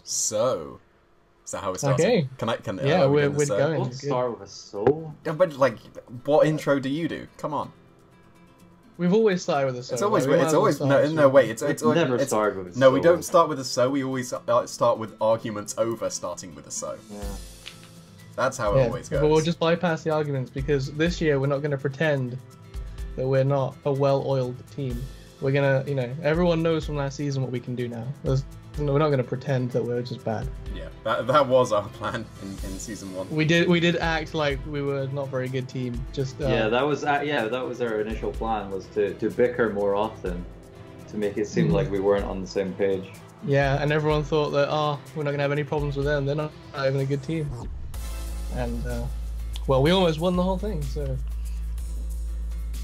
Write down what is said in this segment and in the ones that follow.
So, is that how we're starting? Okay. Yeah, we're going. Don't start with a so. Yeah, but like, what intro do you do? Come on. We've always started with a so. It's always like, it's always no wait. It's never started with a so. No, we don't start with a so. We always start with arguments over starting with a so. Yeah. That's how it always goes. But we'll just bypass the arguments because this year we're not going to pretend that we're not a well-oiled team. We're gonna, everyone knows from last season what we can do now. We're not going to pretend that we're just bad. Yeah, that was our plan in season 1. We did act like we were not a very good team. Just that was our initial plan, was to bicker more often, to make it seem like we weren't on the same page. Yeah, and everyone thought that we're not going to have any problems with them. They're not even a good team. And well, we almost won the whole thing. So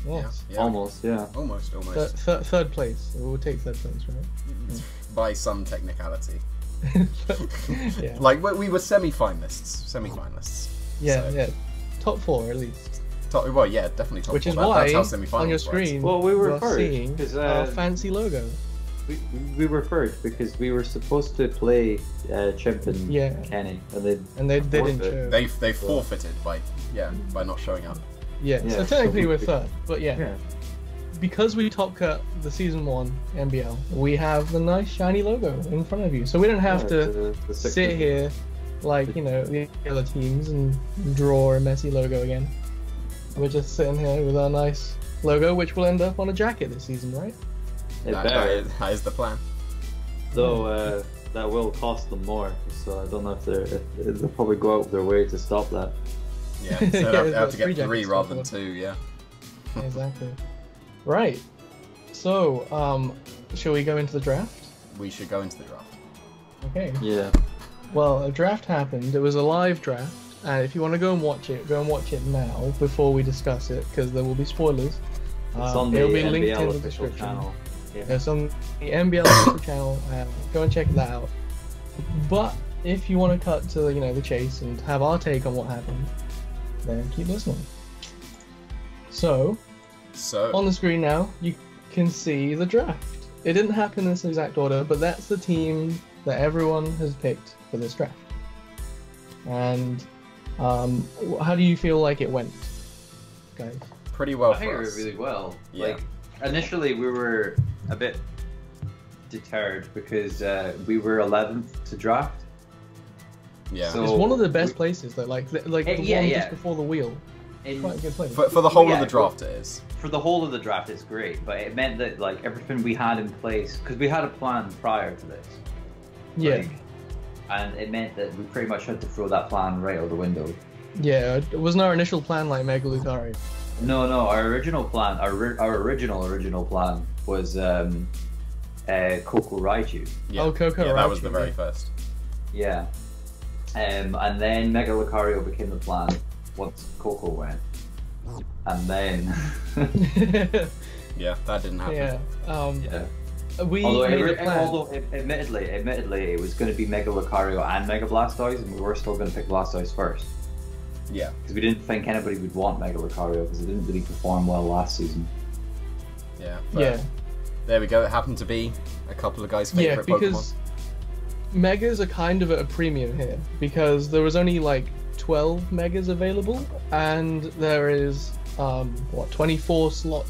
yes, yeah. Almost. Third place. We'll take third place, right? By some technicality. Yeah. Like we were semi-finalists. Yeah, so. yeah. Top 4 at least. Well, yeah, definitely top 4. Which is why that's how semi-finals on your works. screen, we were you're seeing our fancy logo. We were first because we were supposed to play Chimp and Kenny, and they didn't show. They forfeited by not showing up. Yeah, so technically we're third, but because we top cut the season 1 NBL, we have the nice shiny logo in front of you, so we don't have to sit here like the other teams and draw a messy logo again. We're just sitting here with our nice logo, which will end up on a jacket this season, right? That is the plan. Though that will cost them more, so I don't know if they'll probably go out of their way to stop that. Yeah, so they have to get 3 rather than 2. Yeah. Exactly. Right. So, shall we go into the draft? We should go into the draft. Okay. Yeah. Well, a draft happened. It was a live draft, and if you want to go and watch it now before we discuss it, because there will be spoilers. It's on the it'll be NBL linked in the official description. channel. Yeah. It's on the NBL official channel. Go and check that out. But if you want to cut to the chase and have our take on what happened, then keep listening. So on the screen now, you can see the draft. It didn't happen in this exact order, but that's the team that everyone has picked for this draft. And how do you feel like it went, guys? Pretty well I think for it us. went really well. Yeah. Like, initially we were a bit deterred because we were 11th to draft. Yeah. So it's one of the best places though, like the one just before the wheel. Quite a good place. For the whole of the draft it is. For the whole of the draft it's great, but it meant that like everything we had in place, because we had a plan prior to this. Yeah. And it meant that we pretty much had to throw that plan right out the window. Yeah, it wasn't our initial plan like Mega Lucario. No, our original plan, our original plan was Coco Raichu. Yeah. Oh, Coco Raichu. That was the very first. Yeah. And then Mega Lucario became the plan once Coco went. And then... yeah, that didn't happen. Yeah. Although admittedly, it was going to be Mega Lucario and Mega Blastoise, and we were still going to pick Blastoise first. Yeah. Because we didn't think anybody would want Mega Lucario because it didn't really perform well last season. Yeah. There we go. It happened to be a couple of guys' favorite Pokemon. Yeah, because Megas are kind of at a premium here because there was only like 12 Megas available, and there is 24 slots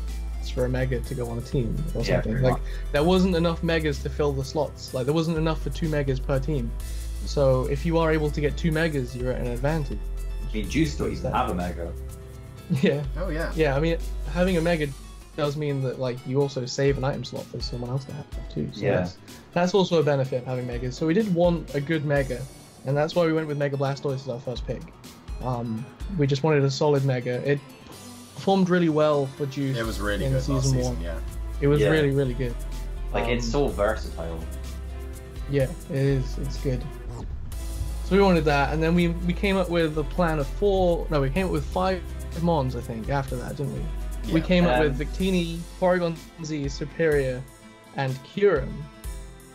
for a Mega to go on a team or something. Like there wasn't enough Megas to fill the slots. Like there wasn't enough for 2 Megas per team. So if you are able to get 2 Megas, you're at an advantage. I mean, Juice don't even have a Mega. Yeah. Oh yeah. Yeah, I mean, having a Mega does mean that like you also save an item slot for someone else to have too. So that's also a benefit of having Megas. So we did want a good Mega, and that's why we went with Mega Blastoise as our first pick. We just wanted a solid Mega. It performed really well for Juice. It was really in good season last season. 1. Yeah. It was really, really good. Like it's so versatile. Yeah, it is. It's good. So we wanted that, and then we came up with a plan of 4. No, we came up with 5 Mons, I think. After that, didn't we? Yeah. We came up with Victini, Porygon Z, Superior, and Kyurem,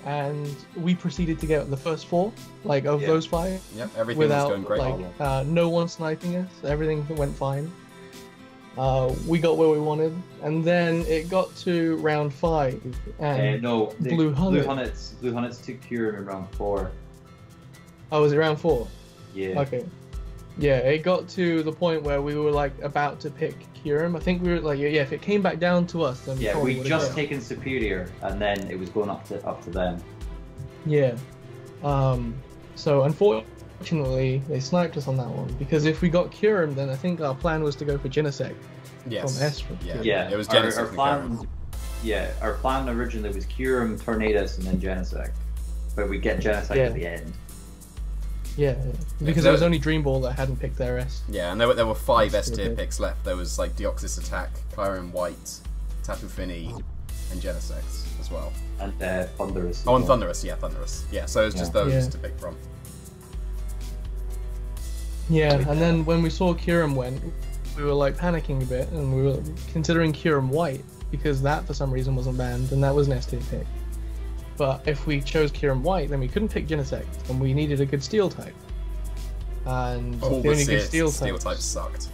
and we proceeded to get the first 4, like of those 5. Yep, everything without, was going great. Like, no one sniping us. Everything went fine. We got where we wanted, and then it got to round 5, and Blue Hunnets Hunnets took Kyurem in round 4. Oh, was it round 4? Yeah. Okay. Yeah, it got to the point where we were like about to pick Kyurem. I think we were like, yeah, if it came back down to us, then Yeah, probably we would've just got it. taken Superior, and then it was going up to them. Yeah. So unfortunately, they sniped us on that one because if we got Kyurem, then I think our plan was to go for Genesect Yes. from Estra. Yeah, It was our Genesect and plan. Kyurem. Yeah, our plan originally was Kyurem, Tornadus, and then Genesect, but we get Genesect Yeah. at the end. Yeah, because so- it was only Dream Ball that hadn't picked their S. Yeah, and there were 5 S tier Okay. picks left. There was like Deoxys Attack, Kyurem White, Tapu Fini, and Genesect as well. And Thunderous. Oh, and Thunderous, yeah, Thunderous. Yeah, so it was just Yeah. those Yeah. to pick from. Yeah, and then when we saw Kyurem went, we were like panicking a bit, and we were considering Kyurem White because that for some reason wasn't banned, and that was an S tier pick. But if we chose Kyurem White, then we couldn't pick Genesect, and we needed a good Steel type. And All the only the good Steel types types, sucked.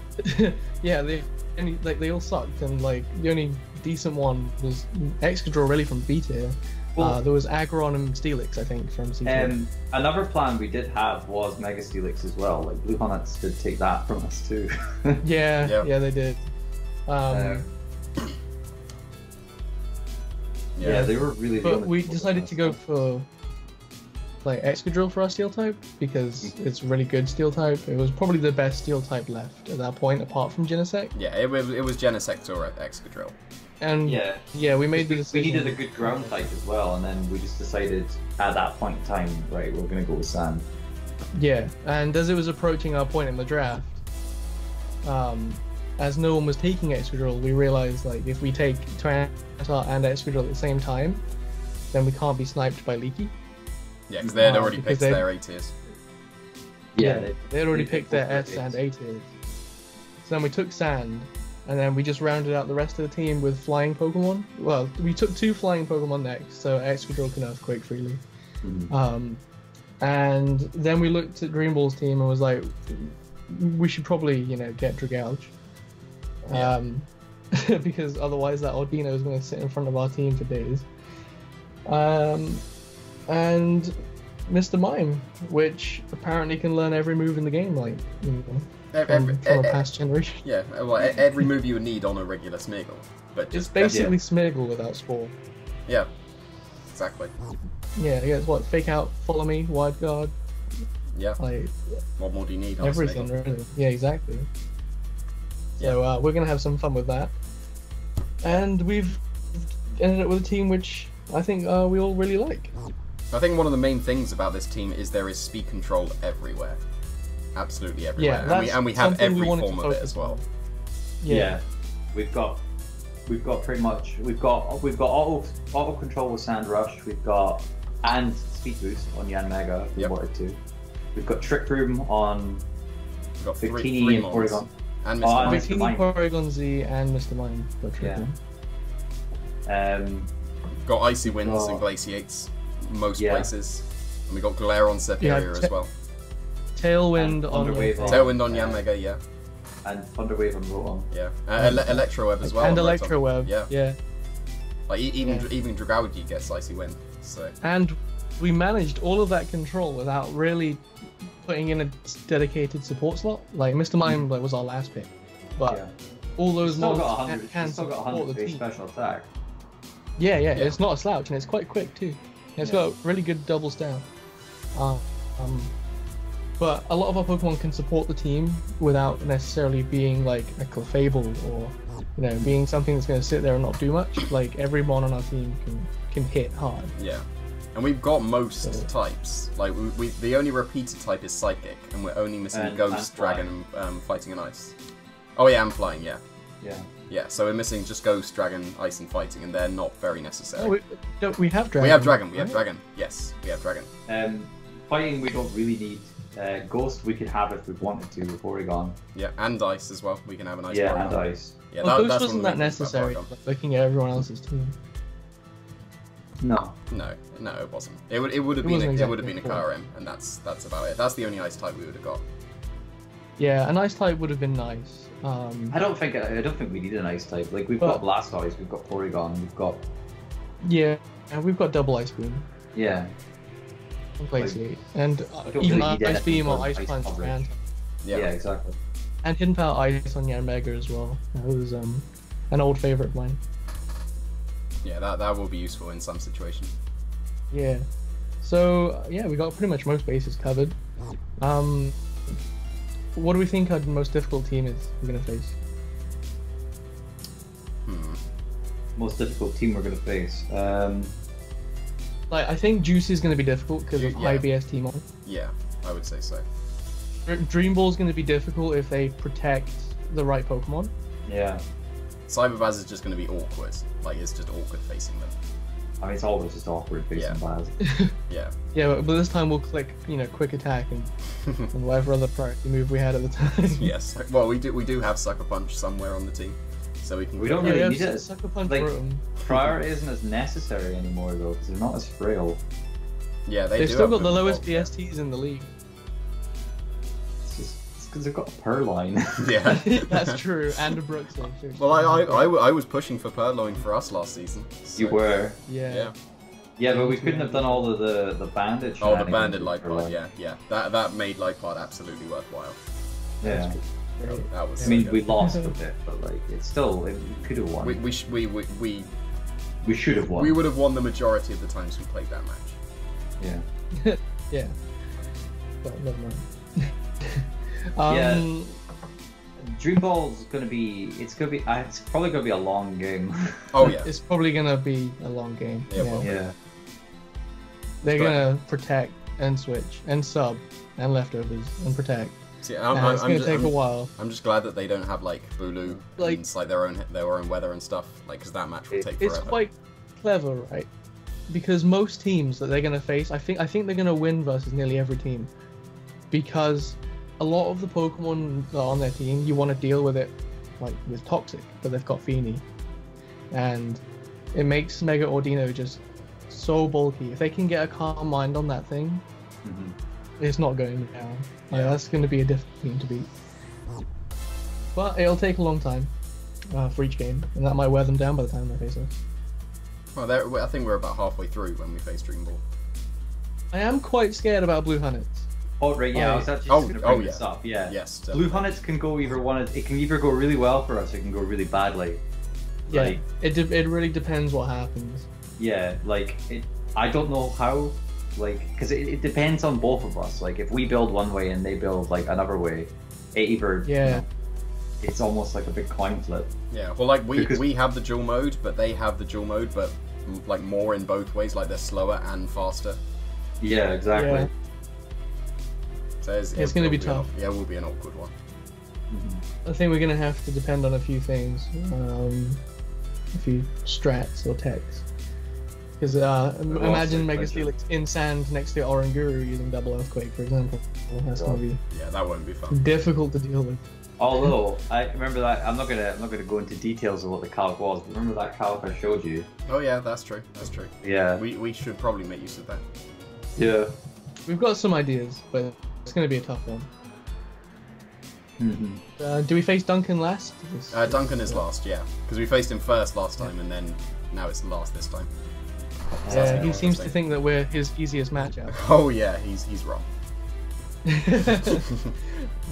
yeah, they all sucked, and like the only decent one was Excadrill really from B tier. Well- There was Aggron and Steelix, I think, from C tier. Another plan we did have was Mega Steelix as well. Like Blue Hornets did take that from us too. Yeah, Yep. yeah, they did. Yeah, they were really. the But only we people decided that to go for like Excadrill for our Steel type because it's really good Steel type. It was probably the best Steel type left at that point, apart from Genesect. Yeah, it was Genesect or Excadrill. And Yeah. we made the We decision. needed a good ground type as well, and then we just decided at that point in time, right, we're gonna go with Sand. Yeah, and as it was approaching our point in the draft, as no one was taking Excadrill, we realized like if we take Tyranitar and Excadrill at the same time, then we can't be sniped by Leaky. Yeah, because they had already because picked they- their A tiers. They had already picked their both S and picked. A tiers. So then we took Sand, and then we just rounded out the rest of the team with flying Pokemon. Well, we took 2 flying Pokemon next, so Excadrill can Earthquake freely. Mhm. And then we looked at Dream Ball's team and was like, we should probably, get Dragouge. Yeah. Because otherwise that Ordino is going to sit in front of our team for days. And Mr. Mime, which apparently can learn every move in the game, like, from a past generation. Yeah, well, every move you would need on a regular Smeargle, but It's just basically Smeargle without Spore. yeah, exactly. Yeah, it's what, Fake Out, Follow Me, Wide Guard, Yeah, like, what more do you need on a everything, Smeargle? really. Yeah, exactly. So we're going to have some fun with that. And we've ended up with a team which I think we all really like. I think one of the main things about this team is there is speed control everywhere, absolutely everywhere, Yeah, and we have that's something we every wanted to form of it focus as well. on. Yeah. We've got pretty much we've got auto control with Sand Rush, and Speed Boost on Yan Mega if we Yep. wanted to. We've got Trick Room on We've got Victini three and mons, Porygon. and Oh, Mr. and Mime. Mr. Victini, Mime. Porygon Z, and Mr. Mime got triple. Got Icy Winds Oh. and Glaciates most Yeah. places, and we got Glare on Serperior Yeah, as well. Tailwind And on Thunderwave on- Tailwind on Yanmega, yeah, and Thunderwave and Rotom. yeah. Electroweb as well. and on Rotom. Electroweb. Yeah. Like even Yeah. even Dragougi gets Icy Wind. So And we managed all of that control without really putting in a dedicated support slot. Like Mr. Mime was our last pick, but Yeah. all those Still mods got 100. can Still got support 100 the base team. special attack. Yeah, Yeah. it's not a slouch, and it's quite quick too. It's Yeah. got really good double stab. But a lot of our Pokemon can support the team without necessarily being like a Clefable or being something that's going to sit there and not do much. Like every mon on our team can hit hard. yeah, and we've got most So- types. Like we the only repeated type is Psychic, and we're only missing And Ghost, flying. Dragon, and Fighting and Ice. Oh yeah, and Flying, yeah. Yeah. Yeah, so we're missing just Ghost, Dragon, Ice, and Fighting, and they're not very necessary. Oh, we have Dragon. we have Dragon, we have right? Dragon. Yes, we have Dragon. Fighting we don't really need. Ghost we could have if we wanted to with Porygon. Yeah, and Ice as well. We can have an Ice. Yeah, Porygon. and Ice. Yeah, Well, Ghost that's wasn't one of that the main things about necessary. Porygon. Like, looking at everyone else's team. No. No, it wasn't. It would have It been wasn't it would have exactly been a full. KRM, and that's about it. That's the only Ice type we would have got. Yeah, an Ice type would have been nice. I don't think we need an Ice type. Like we've got Blastoise, we've got Porygon, we've got Yeah, and we've got double Ice Beam. yeah. Glaciate. And I don't even really need Ice anything Beam or for Ice ice Punch coverage. and, Yeah, exactly. and Hidden Power Ice on Yanmega as well. That was an old favorite of mine. Yeah, that will be useful in some situations. Yeah. So yeah, we got pretty much most bases covered. What do we think our most difficult team is we're gonna face? Most difficult team we're gonna face. Like I think Juice is gonna be difficult because of Yeah. high BS team on. Yeah, I would say so. Dream Ball is gonna be difficult if they protect the right Pokemon. Yeah. Cyberbaz is just going to be awkward. Like, it's just awkward facing them. I mean, it's always just awkward facing Baz. Yeah. Yeah, but this time we'll click, quick attack and whatever other priority move we had at the time. Yes. Well, we do have Sucker Punch somewhere on the team, so we can. We don't Yeah, really we have need it. Sucker Punch Like- Rotom. Priority isn't as necessary anymore though, because they're not as frail. Yeah, they They've do still have got the good lowest bulk, yeah. BSTs in the league. It's because they've got a Purrline. Yeah. That's true, and a Brookstone. Too. Well, I was pushing for Purloin for us last season. So, You were. Yeah. Yeah. Yeah, but we couldn't have done all of the bandage. Oh, the shenanigans banded with light pod. Purrline. Yeah. That made light pod absolutely worthwhile. Yeah. Great. That was. I so mean, good. we lost a bit, but like, it's still, we could have won. We should have won. we would have won the majority of the times we played that match. Yeah. Yeah. But never mind. Yeah. Dream Ball's gonna be. It's probably gonna be a long game. Oh yeah. It's probably gonna be a long game. Yeah, well, Yeah. They're But- gonna protect and switch and sub and leftovers and protect. See, And it's gonna take a while. I'm just glad that they don't have like Bulu Like- and like their own weather and stuff. Like, because that match will take It's forever. quite clever, right? Because most teams that they're gonna face, I think they're gonna win versus nearly every team, because a lot of the Pokemon that are on their team, you want to deal with it like with Toxic, but they've got Feeny, and it makes Mega Ordino just so bulky. If they can get a calm mind on that thing, Mhm. it's not going down. Like, Yeah. that's going to be a difficult team to beat. But it'll take a long time for each game, and that might wear them down by the time they face us. Well, I think we're about halfway through when we face Dream Ball. I am quite scared about Blue Hunnets. Oh right, yeah. I was actually Oh, just gonna oh, bring this yeah. up. Yeah. Yes. Blue definitely. Hunnets can go either one. It can either go really well for us, or it can go really badly. Yeah, Like, it really depends what happens. yeah, like it. I don't know how. Like, because it depends on both of us. Like, if we build one way and they build like another way, it either Yeah. it's almost like a big coin flip. Yeah. Well, like Because- we have the dual mode, but they have the dual mode, but like more in both ways. Like they're slower and faster. Yeah, exactly. Yeah. So It's it gonna will be an tough. Yeah, it will be an awkward one. Mhm. I think we're gonna have to depend on a few things, a few strats or techs. Because imagine also Mega like Steelix in sand next to Oranguru using double Earthquake, for example. Well, that's gonna be Yeah, that won't be fun. difficult to deal with. Although I remember that I'm not gonna go into details of what the calc was, but remember that calc I showed you? Oh yeah, that's true. That's true. Yeah. We should probably make use of that. Yeah. We've got some ideas, but it's gonna be a tough one. Mhm. Do we face Duncan last? Duncan is last, yeah, because we faced him first last time, and then now it's last this time. So that's Yeah, he more seems to interesting. think that we're his easiest matchup. Oh yeah, he's wrong.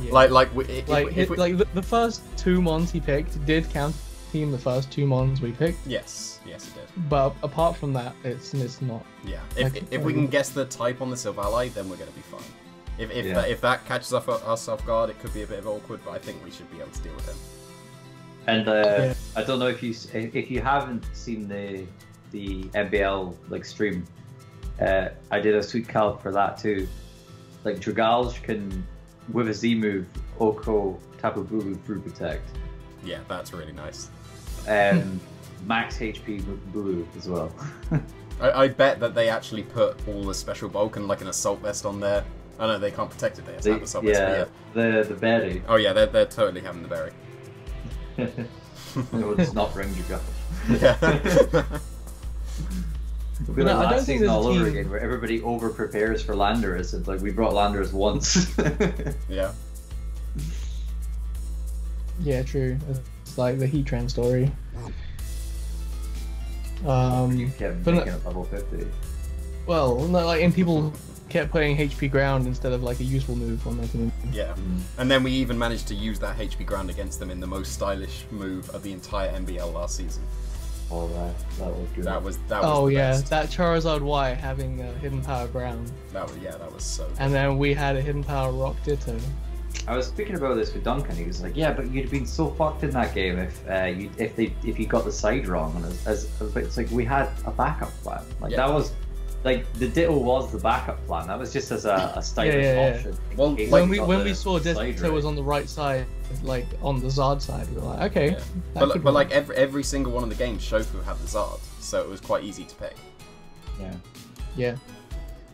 Yeah. Like The first two mons he picked did count team the first two mons we picked, yes, it did. but apart from that, it's not. Yeah, Like, if we can guess the type on the Silvally, then we're gonna be fine. If Yeah. that catches us off guard, it could be a bit of awkward, but I think we should be able to deal with him. And Yeah. I don't know if you haven't seen the MBL like stream, I did a sweet calc for that too. Like Dragalge can with a Z move Oko Tapu Bulu through protect. Yeah, that's really nice. Max HP Bulu as well. I bet that they actually put all the special bulk and like an assault vest on there. Oh no, they can't protect it. They have to have assault vest. but yeah, the berry. Oh yeah, they're totally having the berry. No, it's not bring Dragalge. Yeah. It'll be No, like I last don't think season there's a all over team- again, where everybody over prepares for Landorus. It's like we brought Landorus once. Yeah. Yeah, true. It's like the Heatran story. You kept But making it level 50. Well, no, like, and people kept putting HP ground instead of like a useful move on their team. Yeah, and then we even managed to use that HP ground against them in the most stylish move of the entire NBL last season. Oh, that was good. That was Oh the yeah, best. that Charizard Y having a hidden power ground, That was so good. and then we had a hidden power Rock Ditto. I was speaking about this with Duncan. He was like, "Yeah, but you'd have been so fucked in that game if you got the side wrong." And it's like we had a backup plan. Like Yeah. that was like the Ditto was the backup plan. That was just as a stylish Yeah. option. in Well, case When you got we the saw side Ditto was right. on the right side, like on the Zard side, we were like, okay. Yeah. that could But like work. every single one of the games, Shofu had the Zard, so it was quite easy to pick.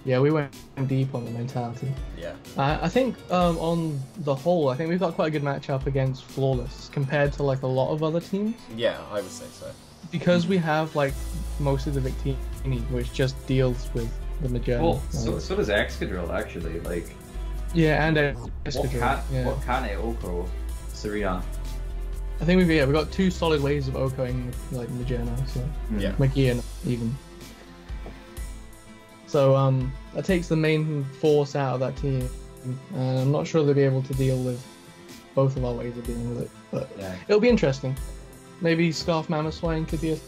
yeah, we went deep on the mentality. Yeah. I think on the whole, I think we've got quite a good matchup against Flawless compared to like a lot of other teams, Yeah, I would say so. because we have like mostly the Victini, which just deals with the Magellan. Well, so does Excadrill actually. Like, yeah, and what Escadrille, yeah. can it Oko Serena? I think we've got two solid ways of Okoing like Magellan, so Yeah. McGeehan even. So that takes the main force out of that team, and I'm not sure they'll be able to deal with both of our ways of dealing with it, but Yeah. it'll be interesting. Maybe Scarf Mammothswine could be a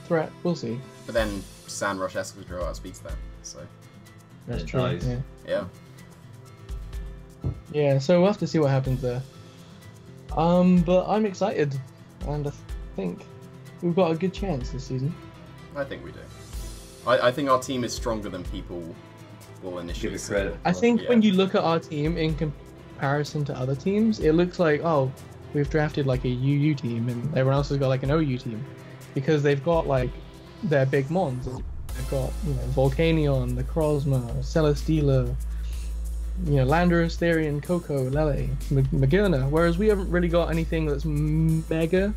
threat. We'll see. But then Sandrush Escadrille outspeeds them, so That's It true. does. Yeah. yeah. Yeah. So we'll have to see what happens there. But I'm excited, and I think we've got a good chance this season. I think we do. I think our team is stronger than people will initially Give it see. credit. I think Yeah. when you look at our team in comparison to other teams, it looks like, oh, we've drafted like a UU team and everyone else has got like an OU team, because they've got like their big mons. They've got, you know, Volcanion, the Crozma, Celesteela, you know, Landorus, Therian, Coco, Lele, Magearna, whereas we haven't really got anything that's mega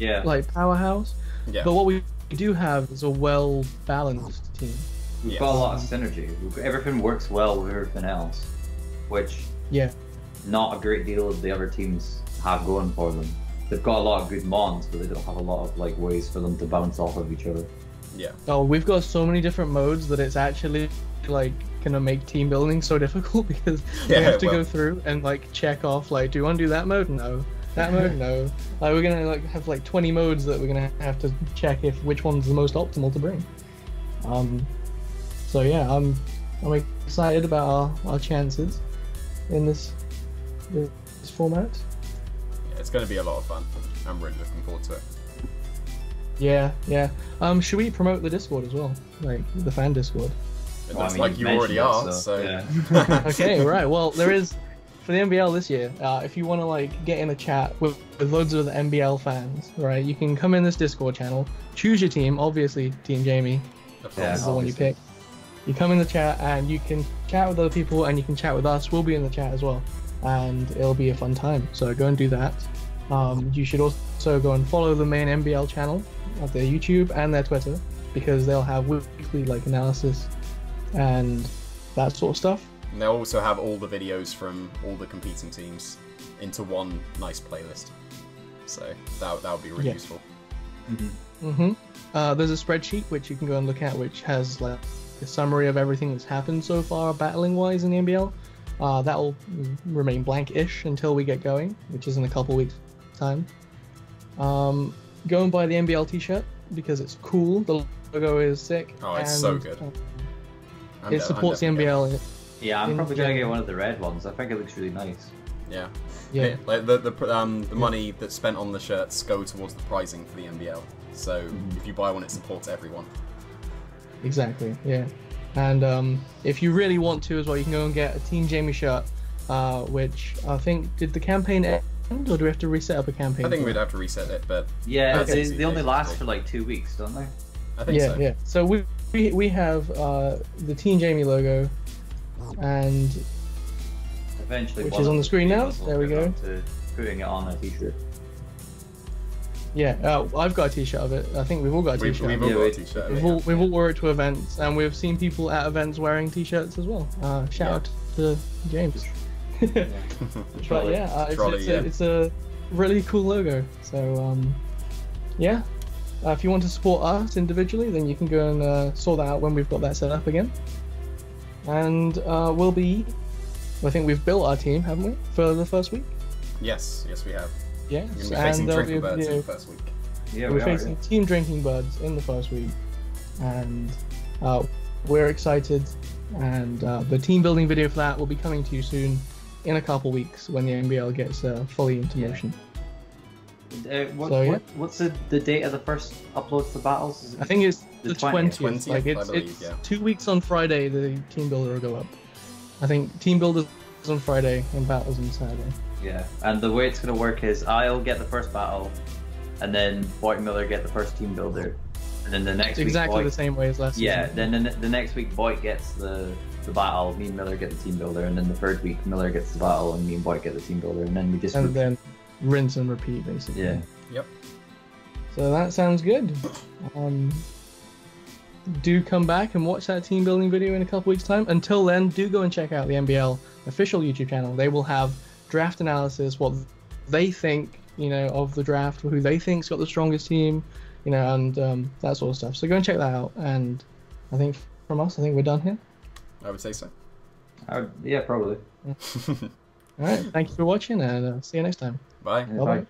Yeah. like powerhouse. Yeah. But what we do have is a well balanced team. We've Yes. got a lot of synergy. Everything works well with everything else, which Yeah. not a great deal of the other teams have going for them. They've got a lot of good mons, but they don't have a lot of like ways for them to bounce off of each other. Yeah. Oh, we've got so many different modes that it's actually like gonna make team building so difficult, because we Yeah, have to well- go through and like check off like, do you want to do that mode? No. That mode? No. Like we're gonna like have like 20 modes that we're gonna have to check if which one's the most optimal to bring. So yeah, I'm excited about our chances in this format. Yeah, it's going to be a lot of fun. I'm really looking forward to it. Yeah. Should we promote the Discord as well? Like the fan Discord? It Well, I looks mean, like you mentioned already it, are, so. yeah. Okay, right. Well, there is for the NBL this year. If you want to like get in a chat with loads of the NBL fans, right? You can come in this Discord channel, choose your team. Obviously, Team Jamie Of Yeah. course. is the one you obviously. pick. You come in the chat and you can chat with other people, and you can chat with us. We'll be in the chat as well, and it'll be a fun time. So go and do that. You should also go and follow the main NBL channel of their YouTube and their Twitter, because they'll have weekly like analysis and that sort of stuff. And they'll also have all the videos from all the competing teams into one nice playlist. So that would be really Yeah. useful. There's a spreadsheet which you can go and look at, which has like a summary of everything that's happened so far battling wise in the NBL. That'll remain blank-ish until we get going, which is in a couple weeks time. Go and buy the NBL t-shirt because it's cool. The logo is sick. Oh, it's so good. I'm It supports the I'm definitely NBL. Yeah, I'm In probably gonna general. get one of the red ones. I think it looks really nice. Yeah. Yeah. Like the money that's spent on the shirts go towards the pricing for the NBL. So if you buy one, it supports everyone. Exactly, yeah. And if you really want to as well, you can go and get a Team Jamie shirt, which I think, did the campaign end, or do we have to reset up a campaign? I think for we'd it? have to reset it, but Yeah, Okay. they only last for like 2 weeks, don't they? I think Yeah, so. yeah. So we have the Team Jamie logo, and Eventually, Which one is of on the screen three now. of us will There we get go. around to putting it on a t-shirt. yeah, I've got a t-shirt of it. I think we've all got a We've t-shirt. all Yeah, got a we- t-shirt. We've all wore it to events, and we've seen people at events wearing t-shirts as well. Shout out to James. But Trolley. yeah, Trolley, yeah. it's a really cool logo. So yeah, if you want to support us individually, then you can go and sort that out when we've got that set up again. And I think we've built our team, haven't we, for the first week? Yes, we have. Yes, You're going to be facing there'll Drinking be a Birds in video. the first week. Yeah, We're we are. facing Team Drinking Birds in the first week, and we're excited. And the team building video for that will be coming to you soon, in a couple weeks when the NBL gets fully into motion. What's the date of the first upload for battles? I think it's The the 20th. 20th. Like I believe, it's yeah. 2 weeks on Friday. The team builder will go up. I think team builders on Friday and battles on Saturday. Yeah, and the way it's going to work is I'll get the first battle, and then Boyd and Miller get the first team builder, and then the next It's week exactly Boyd, the same way as last yeah, season. then the next week Boyd gets the battle, me and Miller get the team builder, and then the third week Miller gets the battle, and me and Boyd get the team builder, and then we just And then rinse and repeat, basically. yeah. Yep. So that sounds good. Do come back and watch that team building video in a couple weeks' time. Until then, do go and check out the NBL official YouTube channel. They will have draft analysis, what they think, of the draft, who they think's got the strongest team, and that sort of stuff. So go and check that out. And I think from us, I think we're done here. I would say so. Yeah, probably. All right. Thank you for watching, and see you next time. Bye. Yeah, Bye-bye. bye.